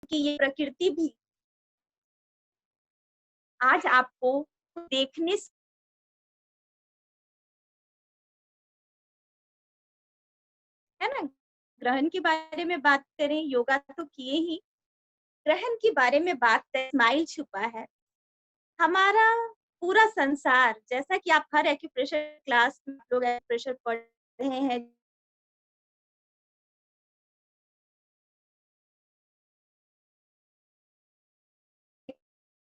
कि ये प्रकृति भी आज आपको देखने से, है ना? ग्रहण के बारे में बात करें, योगा तो किए ही, ग्रहण के बारे में बात करें, स्माइल छुपा है। हमारा पूरा संसार, जैसा कि आप हर एक्यूप्रेशर क्लास में लोग एक्यूप्रेशर पढ़ रहे हैं,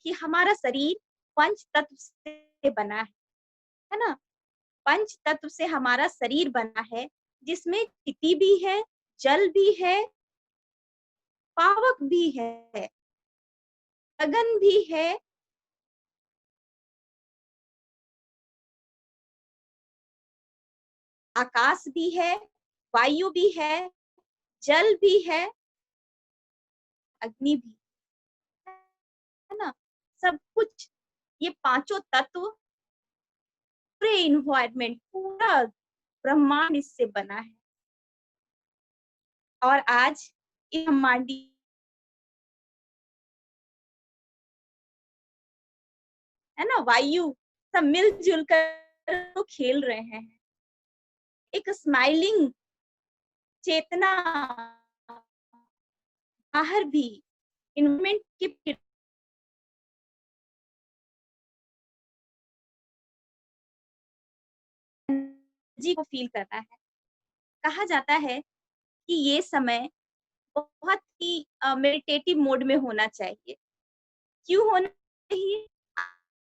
कि हमारा शरीर पंच तत्व से बना है ना? पंच तत्व से हमारा शरीर बना है, जिसमें चिति भी है, जल भी है, पावक भी है, गगन भी है, आकाश भी है, वायु भी है, जल भी है, अग्नि भी, है ना? सब कुछ, ये पांचों तत्व, पूरे इन्वायरमेंट, पूरा ब्रह्मांड इससे बना है। और आज ये ब्रह्मांडी, है ना, वायु सब मिलजुल कर तो खेल रहे हैं। एक स्माइलिंग चेतना बाहर भी इन्वायरमेंट की एनर्जी को फील करना है। कहा जाता है कि ये समय बहुत ही मेडिटेटिव मोड में होना चाहिए। क्यों होना चाहिए?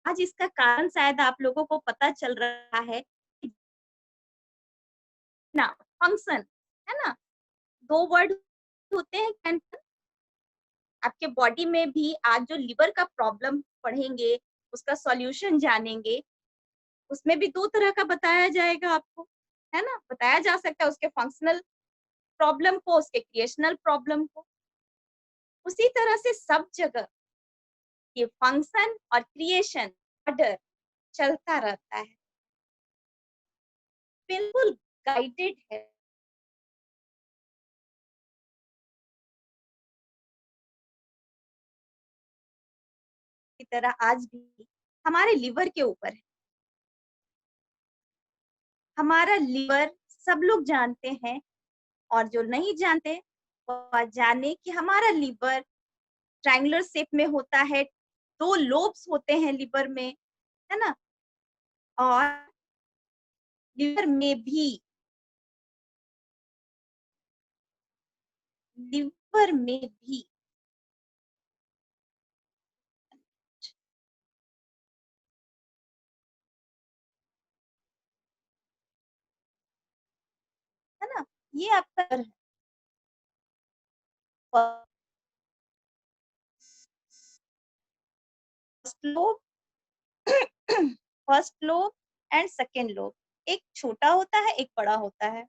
आज इसका कारण शायद आप लोगों को पता चल रहा है कि ना, फंक्शन, है ना? 2 वर्ड होते हैं कैंसर। आपके बॉडी में भी आज जो लिवर का प्रॉब्लम पढ़ेंगे, उसका सॉल्यूशन जानेंगे, उसमें भी 2 तरह का बताया जाएगा आपको, है ना? बताया जा सकता है उसके फंक्शनल प्रॉब्लम को, उसके क्रिएशनल प्रॉब्लम को। उसी तरह से सब जगह ये फंक्शन और क्रिएशन ऑर्डर चलता रहता है। बिल्कुल गाइडेड है। की तरह आज भी हमारे लिवर के ऊपर है। हमारा लिवर सब लोग जानते हैं, और जो नहीं जानते वो आज जाने कि हमारा लिवर ट्रायंगुलर शेप में होता है, 2 लोब्स होते हैं लिवर में, है ना? और लिवर में भी, लिवर में भी है ना? ये आपका first lobe, first lobe and second lobe. एक छोटा होता है, एक बड़ा होता है।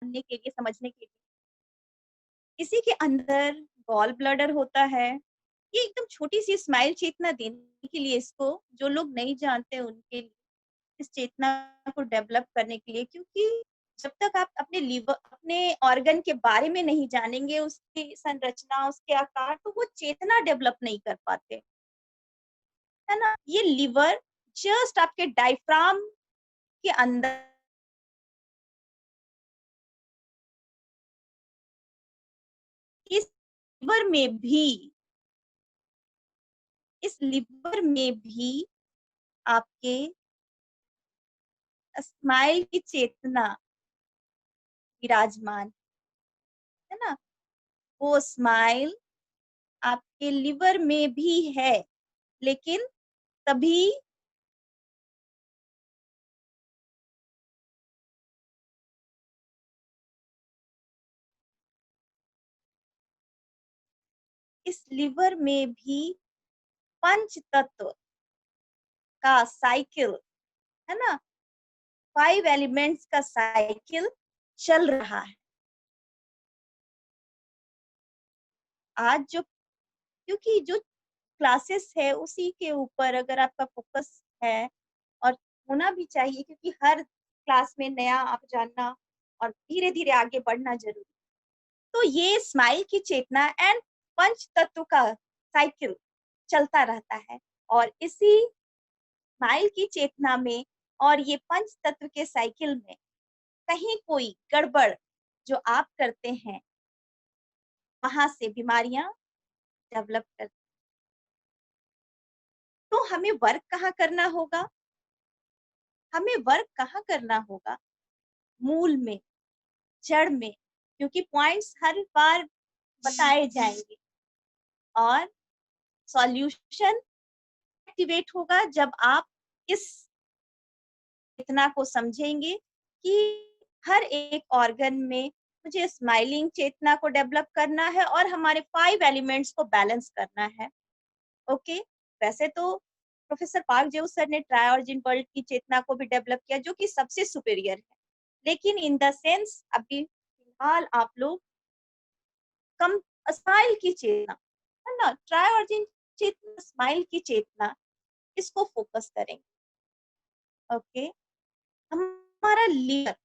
जानने के लिए, समझने के लिए, इसी के अंदर गॉल ब्लैडर होता है। ये एकदम छोटी-सी स्माइल चेतना देने के लिए, इसको जो लोग नहीं जानते उनके लिए, इस चेतना को डेवलप करने के लिए, क्योंकि जब तक आप अपने लिवर, अपने ऑर्गन के बारे में नहीं जानेंगे, उसकी संरचना, उसके आकार, तो वो चेतना डेवलप नहीं कर पाते, है ना? ये लिवर जस्ट आपके डायफ्राम के अंदर, इस लिवर में भी, इस लिवर में भी आपके स्माइल की चेतना विराजमान, है ना? वो स्माइल आपके लिवर में भी है, लेकिन तभी इस लिवर में भी पंच तत्व का साइकिल, है ना? 5 एलिमेंट्स का साइकिल चल रहा है। आज जो, क्योंकि जो क्लासेस है उसी के ऊपर अगर आपका फोकस है, और होना भी चाहिए, क्योंकि हर क्लास में नया आप जानना और धीरे-धीरे आगे बढ़ना ज़रूरी। तो ये स्माइल की चेतना एंड पंच तत्व का साइकिल चलता रहता है और इसी स्माइल की चेतना में और ये पंच तत्व के साइकिल में कहीं कोई गड़बड़ जो आप करते हैं, वहाँ से बीमारियाँ डेवलप कर। तो हमें वर्क कहाँ करना होगा? हमें वर्क कहाँ करना होगा? मूल में, जड़ में, क्योंकि पॉइंट्स हर बार बताए जाएँगे और सॉल्यूशन एक्टिवेट होगा जब आप इस चेतना को समझेंगे कि हर एक ऑर्गन में मुझे स्माइलिंग चेतना को डेवलप करना है और हमारे 5 एलिमेंट्स को बैलेंस करना है। ओके, वैसे तो प्रोफेसर पार्क जेऊ सर ने ट्रायोर्जिन वर्ल्ड की चेतना को भी डेवलप किया जो कि सबसे सुपीरियर है। लेकिन इन द सेंस अभी फिलहाल आप लोग कम स्माइल की चेतना, है ना? ट्रायोर्जिन चेतना, स्माइल की चेतना, इसको फोकस करेंगे। ओके, हमारा लिवर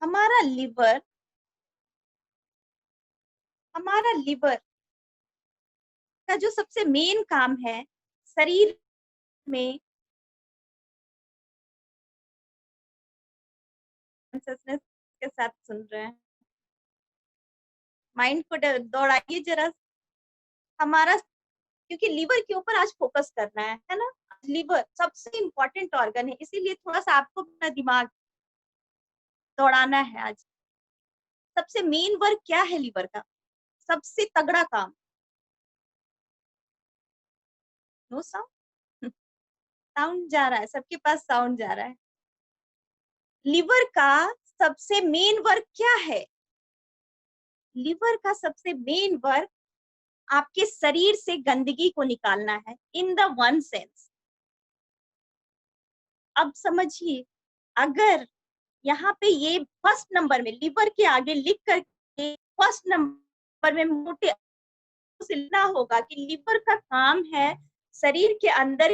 हमारा लिवर हमारा लिवर का जो सबसे मेन काम है, शरीर में कॉन्शसनेस के साथ सुन रहे हैं। माइंड को दौड़ाइए जरा। हमारा क्योंकि लीवर के ऊपर आज फोकस करना है ना? लीवर सबसे इम्पोर्टेंट ऑर्गन है, इसीलिए थोड़ा-सा आपको अपना दिमाग दौड़ाना है आज। सबसे मेन वर्क क्या है लीवर का? सबसे तगड़ा काम, नो साउंड? साउंड जा रहा है, सबके पास साउंड जा रहा है। लीवर का सबसे मेन वर्क क्या है? लीवर का सबसे मेन वर्क आपके शरीर से गंदगी को निकालना है, इन द वन सेंस। अब समझिए, अगर यहाँ पे ये फर्स्ट नंबर में लिवर के आगे लिख करके फर्स्ट नंबर में मोटे अक्षरों से लिखना होगा कि लिवर का काम है शरीर के अंदर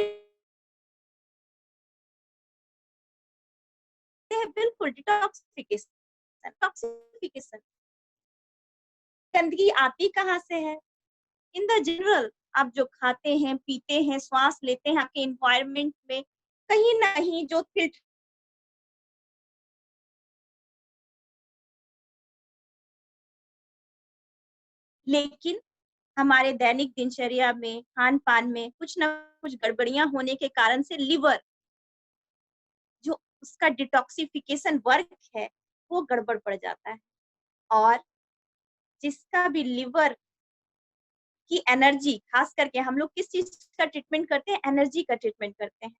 है बिल्कुल डिटॉक्सिफिकेशन। टॉक्सिफिकेशन गंदगी आती कहाँ से है? इन द जनरल आप जो खाते हैं, पीते हैं, श्वास लेते हैं, आपके एनवायरनमेंट में कहीं न कहीं जो फिल्टर, लेकिन हमारे दैनिक दिनचर्या में, खान-पान में कुछ न कुछ गड़बड़ियाँ होने के कारण से लिवर जो उसका डिटॉक्सिफिकेशन वर्क है, वो गड़बड़ पड़ जाता है और जिसका भी लिवर की एनर्जी, खास करके हम लोग किस चीज़ का ट्रीटमेंट करते हैं? एनर्जी का ट्रीटमेंट करते हैं।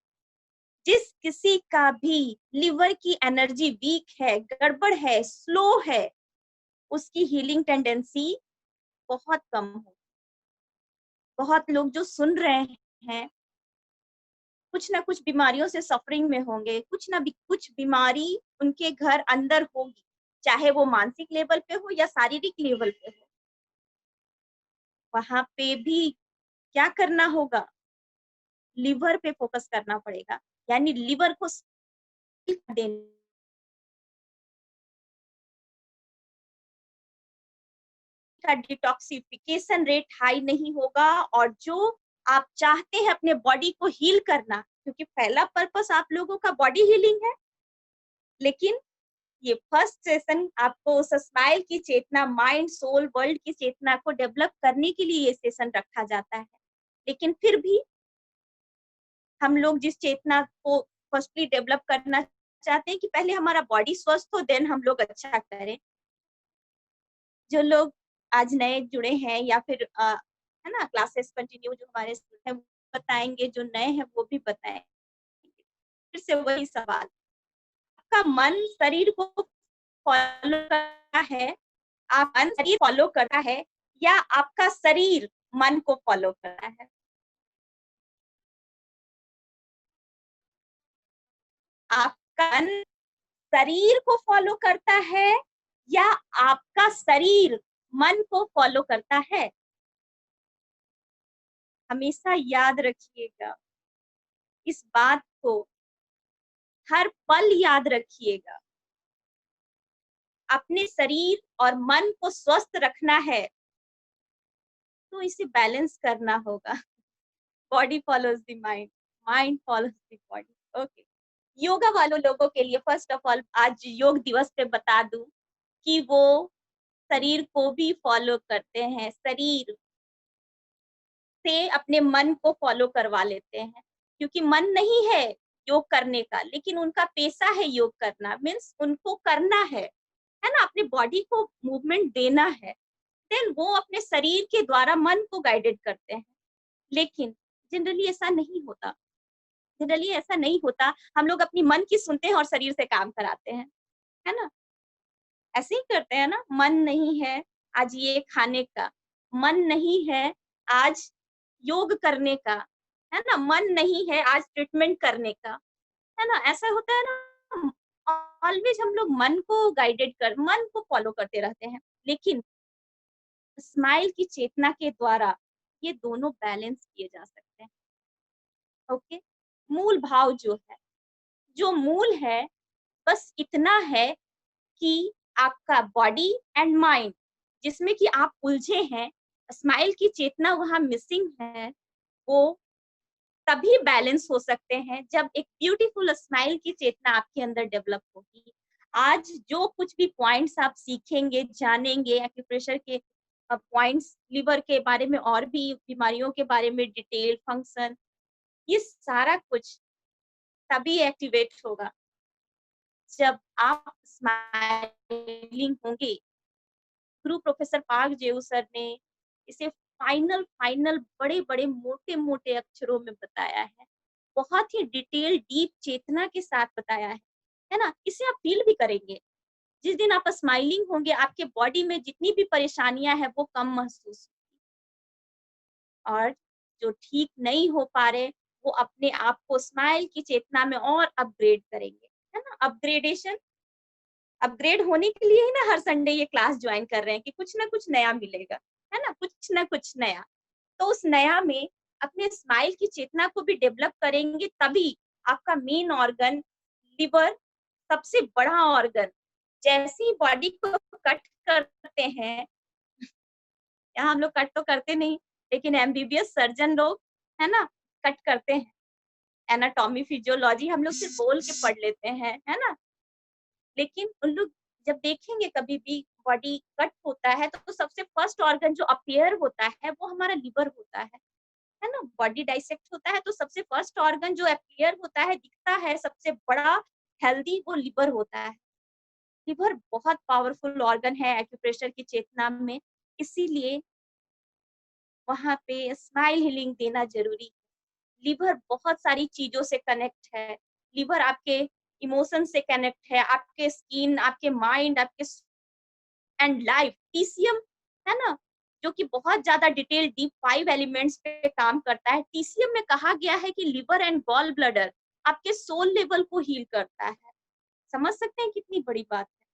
जिस किसी का भी लिवर की एनर्जी वीक है, गड़बड़ है, स्लो है, उसकी हीलिंग टेंडेंसी बहुत कम हो। बहुत लोग जो सुन रहे हैं, कुछ ना कुछ बीमारियों से सफरिंग में होंगे, कुछ बीमारी उनके घर अंदर होगी, चाहे वो मानसिक लेवल पे हो या शारीरिक लेवल पे हो। वहाँ पे भी क्या करना होगा? लिवर पे फोकस करना पड़ेगा, यानी लिवर को देना का डिटॉक्सिफिकेशन रेट हाई नहीं होगा और जो आप चाहते हैं अपने बॉडी को हील करना, क्योंकि पहला पर्पस आप लोगों का बॉडी हीलिंग है, लेकिन ये फर्स्ट सेशन आपको उस स्माइल की चेतना, माइंड, सोल, वर्ल्ड की चेतना को डेवलप करने के लिए ये सेशन रखा जाता है। लेकिन फिर भी हम लोग जिस चेतना को फर्स्टली डेवलप करना चाहते हैं कि पहले हमारा बॉडी स्वस्थ हो, देन हम लोग अच्छा करें। जो लोग आज नए जुड़े हैं या फिर है ना, क्लासेस कंटिन्यू जो हमारे हैं वो बताएँगे, जो नए हैं वो भी बताएँगे। फिर से वही सवाल, आपका मन शरीर को फॉलो करता है, आप मन शरीर फॉलो करता है या आपका शरीर मन को फॉलो करता है? आपका मन शरीर को फॉलो करता है या आपका शरीर मन को फॉलो करता है? हमेशा याद रखिएगा इस बात को। हर पल याद रखिएगा, अपने शरीर और मन को स्वस्थ रखना है, तो इसे बैलेंस करना होगा। Body follows the mind, mind follows the body. Okay, yoga वालों लोगों के लिए फर्स्ट ऑफ ऑल आज योग दिवस पे बता दूं कि वो शरीर को भी फॉलो करते हैं, शरीर से अपने मन को फॉलो करवा लेते हैं, क्योंकि मन नहीं है योग करने का, लेकिन उनका पेशा है योग करना, मीन्स उनको करना है ना, अपने बॉडी को मूवमेंट देना है। देन वो अपने शरीर के द्वारा मन को गाइडेड करते हैं। लेकिन जनरली ऐसा नहीं होता, जनरली ऐसा नहीं होता। हम लोग अपनी मन की सुनते हैं और शरीर से काम कराते हैं, है ना? ऐसे ही करते हैं ना, मन नहीं है आज ये खाने का, मन नहीं है आज योग करने का, है ना? मन नहीं है आज ट्रीटमेंट करने का, है ना? ऐसा होता है ना, ऑलवेज हम लोग मन को फॉलो करते रहते हैं। लेकिन स्माइल की चेतना के द्वारा ये दोनों बैलेंस किए जा सकते हैं। ओके? मूल भाव जो मूल है, बस इतना है कि आपका बॉडी एंड माइंड जिसमें कि आप उलझे हैं, स्माइल की चेतना वहाँ मिसिंग है, वो तभी बैलेंस हो सकते हैं जब एक ब्यूटीफुल स्माइल की चेतना आपके अंदर डेवलप होगी। आज जो कुछ भी पॉइंट्स आप सीखेंगे, जानेंगे, एक्यूप्रेशर के पॉइंट्स, लिवर के बारे में और भी बीमारियों के बारे में डिटेल, फंक्शन, ये सारा कुछ तभी एक्टिवेट होगा जब आप स्माइलिंग होंगे। गुरु प्रोफेसर पार्क जेऊ सर ने इसे फाइनल फाइनल बड़े-बड़े मोटे-मोटे अक्षरों में बताया है। बहुत ही डिटेल डीप चेतना के साथ बताया है ना? इसे आप फील भी करेंगे। जिस दिन आप स्माइलिंग होंगे, आपके बॉडी में जितनी भी परेशानियाँ हैं वो कम महसूस, और जो ठीक नहीं हो पा रहे, वो अपने आप को स्माइल की चेतना में और अपग्रेड करेंगे, है ना? अपग्रेड होने के लिए ही ना हर संडे ये क्लास ज्वाइन कर रहे हैं कि कुछ ना कुछ नया मिलेगा, है ना? कुछ ना कुछ नया। तो उस नया में अपने स्माइल की चेतना को भी डेवलप करेंगे, तभी आपका मेन ऑर्गन लिवर, सबसे बड़ा ऑर्गन, जैसे ही बॉडी को कट करते हैं, यहाँ हम लोग कट तो करते नहीं, लेकिन एमबीबीएस सर्जन लोग, है ना, कट करते हैं। एनाटॉमी, फिजियोलॉजी हम लोग सिर्फ बोल के पढ़ लेते हैं, है ना? लेकिन उन लोग जब देखेंगे कभी भी बॉडी कट होता है, तो सबसे फर्स्ट ऑर्गन जो अपीयर होता है वो हमारा लिवर होता है ना? बॉडी डाइसेक्ट होता है तो सबसे फर्स्ट ऑर्गन जो अपीयर होता है, दिखता है सबसे बड़ा हेल्दी, वो लिवर होता है। लिवर बहुत पावरफुल ऑर्गन है एक्यूप्रेशर की चेतना में, इसीलिए वहाँ पे स्माइल हीलिंग देना ज़रूरी। लिवर बहुत सारी चीज़ों से कनेक्ट है। लिवर आपके इमोशन से कनेक्ट है, आपके स्किन, आपके माइंड, आपके एंड लाइफ। टीसीएम, है ना? जो कि बहुत ज़्यादा डिटेल डीप 5 एलिमेंट्स पे काम करता है। टीसीएम में कहा गया है कि लिवर एंड गॉल ब्लैडर आपके सोल लेवल को हील करता है। समझ सकते हैं कितनी बड़ी बात है।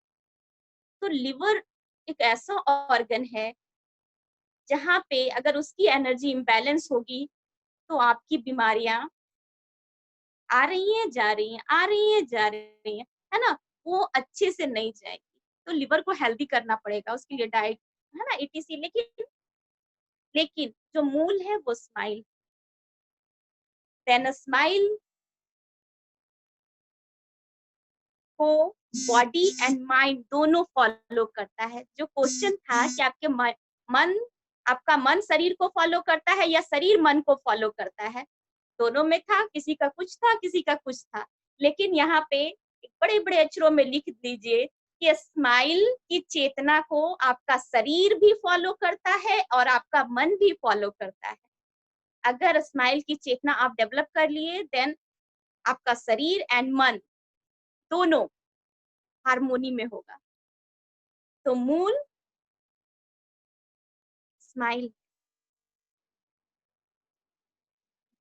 तो लिवर एक ऐसा ऑर्गन है जहाँ पे अगर उसकी एनर्जी इम्बैलेंस होगी, तो आपकी बीमारियाँ आ रही हैं, जा रही हैं, आ रही हैं, जा रही हैं, है ना? वो अच्छे से नहीं जाएगी। तो लिवर को हेल्दी करना पड़ेगा, उसके लिए डाइट, है ना? ईटीसी। लेकिन लेकिन जो मूल है वो स्माइल। देन स्माइल को बॉडी एंड माइंड दोनों फॉलो करता है। जो क्वेश्चन था कि मन आपका मन शरीर को फॉलो करता है या शरीर मन को फॉलो करता है? दोनों में था, किसी का कुछ था, किसी का कुछ था। लेकिन यहाँ पे बड़े-बड़े अक्षरों में लिख दीजिए कि स्माइल की चेतना को आपका शरीर भी फॉलो करता है और आपका मन भी फॉलो करता है। अगर स्माइल की चेतना आप डेवलप कर लिए, देन आपका शरीर एंड मन दोनों हार्मोनी में होगा। तो मूल smile,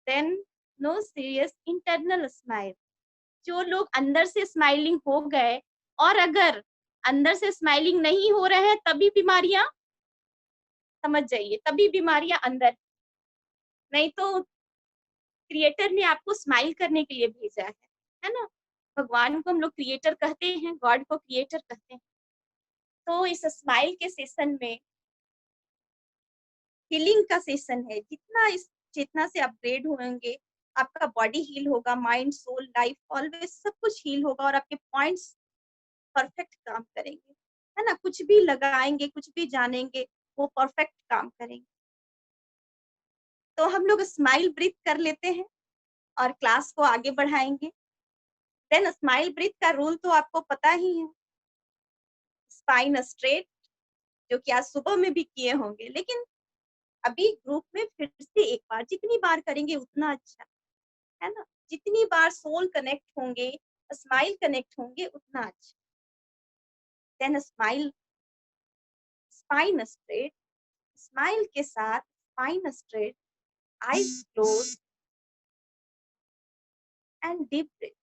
then no serious internal smile. जो लोग अंदर से स्माइलिंग हो गए, और अगर अंदर से स्माइलिंग नहीं हो रहे हैं, तभी बीमारियां, समझ जाइए, तभी बीमारियां अंदर। नहीं तो क्रिएटर ने आपको स्माइल करने के लिए भेजा है ना? भगवान को हम लोग क्रिएटर कहते हैं, गॉड को क्रिएटर कहते हैं। तो इस स्माइल के सेशन में हीलिंग का सेशन है। जितना इस चेतना से अपग्रेड होंगे, आपका बॉडी हील होगा, माइंड, सोल, लाइफ ऑलवेज सब कुछ हील होगा और आपके पॉइंट्स परफेक्ट काम करेंगे, है ना? कुछ भी लगाएँगे, कुछ भी जानेंगे, वो परफेक्ट काम करेंगे। तो हम लोग स्माइल ब्रीथ कर लेते हैं और क्लास को आगे बढ़ाएँगे। देन स्माइल ब्रीथ का रूल तो आपको पता ही है, स्पाइन स्ट्रेट, जो कि आज सुबह में भी किए होंगे, लेकिन अभी ग्रुप में फिर से एक बार, जितनी बार करेंगे उतना अच्छा, है ना? जितनी बार सोल कनेक्ट होंगे, स्माइल कनेक्ट होंगे उतना अच्छा। Then smile, spine straight, smile के साथ spine straight, eyes close and deep breath.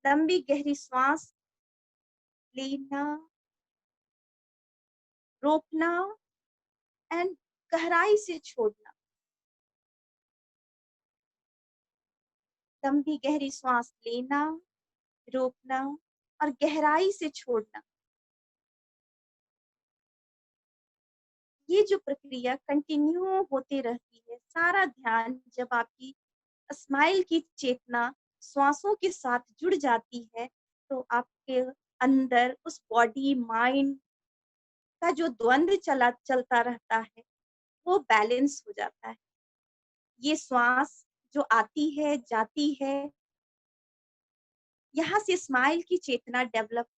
लंबी गहरी श्वास लेना, रोकना एंड गहराई से छोड़ना। लंबी गहरी श्वास लेना, रोकना और गहराई से छोड़ना। ये जो प्रक्रिया कंटिन्यू होती रहती है, सारा ध्यान जब आपकी स्माइल की चेतना श्वासों के साथ जुड़ जाती है, तो आपके अंदर उस बॉडी माइंड का जो द्वंद्व चलता रहता है, वो बैलेंस हो जाता है। ये श्वास जो आती है, जाती है, यहाँ से स्माइल की चेतना डेवलप।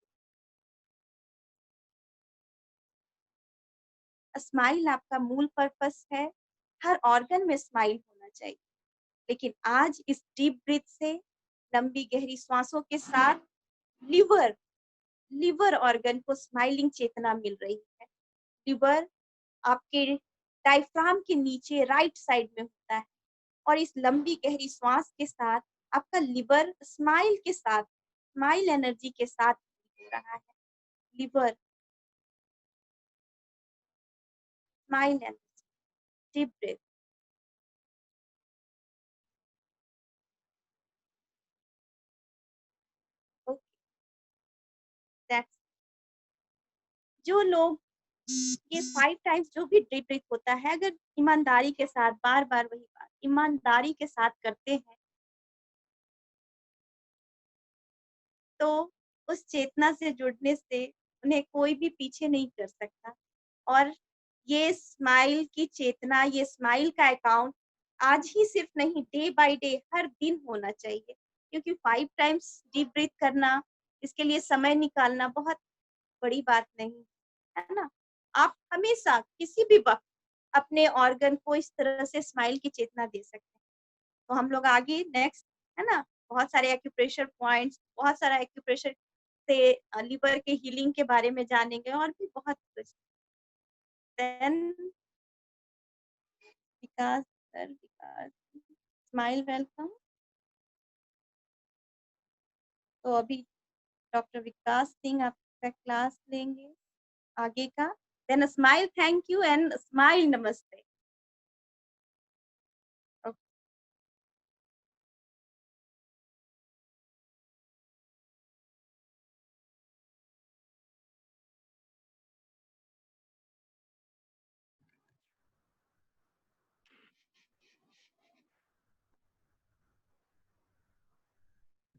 स्माइल आपका मूल पर्पस है, हर ऑर्गन में स्माइल होना चाहिए। लेकिन आज इस डीप ब्रीथ से, लंबी गहरी श्वासों के साथ लिवर, लिवर ऑर्गन को स्माइलिंग चेतना मिल रही है। लिवर आपके डायफ्राम के नीचे राइट साइड में होता है और इस लंबी गहरी श्वास के साथ आपका लिवर स्माइल के साथ, स्माइल एनर्जी के साथ हो रहा है। Liver, smile energy, deep breath. Okay, that's, जो लोग ये 5 टाइम्स जो भी डीप ब्रीथ होता है, अगर ईमानदारी के साथ बार-बार वही बात, ईमानदारी के साथ करते हैं, तो उस चेतना से जुड़ने से उन्हें कोई भी पीछे नहीं कर सकता। और ये स्माइल की चेतना, ये स्माइल का अकाउंट आज ही सिर्फ नहीं, डे बाय डे हर दिन होना चाहिए। क्योंकि 5 टाइम्स डीप ब्रीथ करना, इसके लिए समय निकालना बहुत बड़ी बात नहीं, है ना? आप हमेशा किसी भी वक़्त अपने ऑर्गन को इस तरह से स्माइल की चेतना दे सकते हैं। तो हम लोग आगे नेक्स्ट, है ना? बहुत सारे एक्यूप्रेशर पॉइंट्स, बहुत सारा एक्यूप्रेशर से लिवर के हीलिंग के बारे में जानेंगे और भी बहुत कुछ। देन विकास सर, विकास स्माइल वेलकम। तो अभी डॉक्टर विकास सिंह आपका क्लास लेंगे आगे का। Then smile thank you and smile नमस्ते।